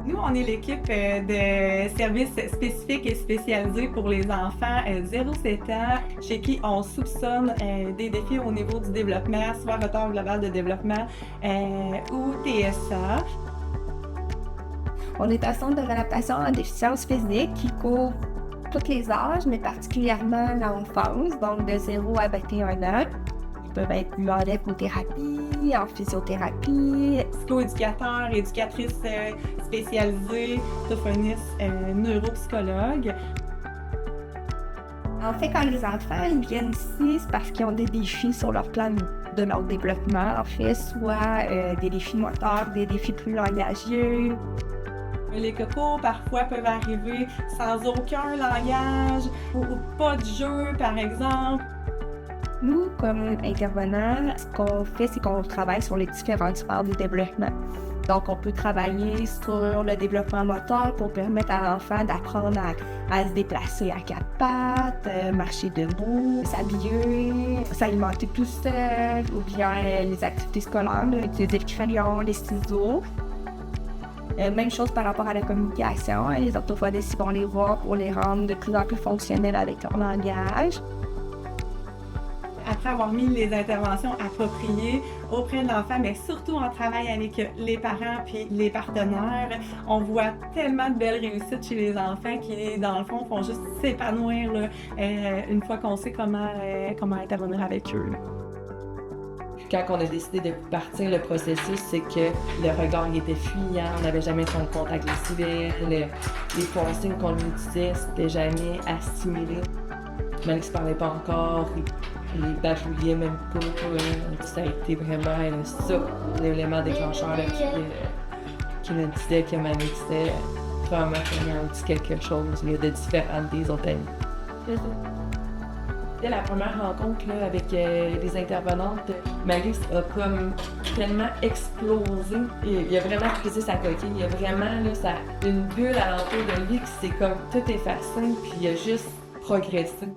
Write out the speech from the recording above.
Nous, on est l'équipe de services spécifiques et spécialisés pour les enfants 0-7 ans, chez qui on soupçonne des défis au niveau du développement, soit retard global de développement ou TSA. On est un centre de réadaptation en déficience physique qui couvre tous les âges, mais particulièrement l'enfance, donc de 0 à 21 ans. Ils peuvent être en hypothérapie, en physiothérapie. Psychoéducateurs, éducatrices spécialisées, orthophonistes, neuropsychologues. En fait, quand les enfants ils viennent ici, c'est parce qu'ils ont des défis sur leur plan de leur développement, en fait, soit des défis moteurs, des défis plus langagiers. Les cocos, parfois, peuvent arriver sans aucun langage ou pas de jeu, par exemple. Nous, comme intervenants, ce qu'on fait, c'est qu'on travaille sur les différentes sphères du développement. Donc, on peut travailler sur le développement moteur pour permettre à l'enfant d'apprendre à se déplacer à quatre pattes, marcher debout, s'habiller, s'alimenter tout seul, ou bien les activités scolaires, utiliser le crayon, les ciseaux. Même chose par rapport à la communication. Les orthophonistes vont les voir pour les rendre de plus en plus fonctionnels avec leur langage. Après avoir mis les interventions appropriées auprès de l'enfant, mais surtout en travail avec les parents puis les partenaires, on voit tellement de belles réussites chez les enfants qui, dans le fond, font juste s'épanouir là, une fois qu'on sait comment intervenir avec eux. Quand on a décidé de partir le processus, c'est que le regard il était fuyant, on n'avait jamais son contact visuel, les consignes qu'on lui disait, c'était jamais assimilé. Même s'il ne parlait pas encore, il bafouillait même pas. Ça a été vraiment ça, l'élément déclencheur là, qui nous disait que Manu disait vraiment qu'il a dit quelque chose là, de différent des autres amis. Dès la première rencontre là, avec les intervenantes, Maryse a comme tellement explosé. Il a vraiment brisé sa coquille. Il y a vraiment là, une bulle alentour de lui qui s'est comme tout effacé, puis il a juste progressé.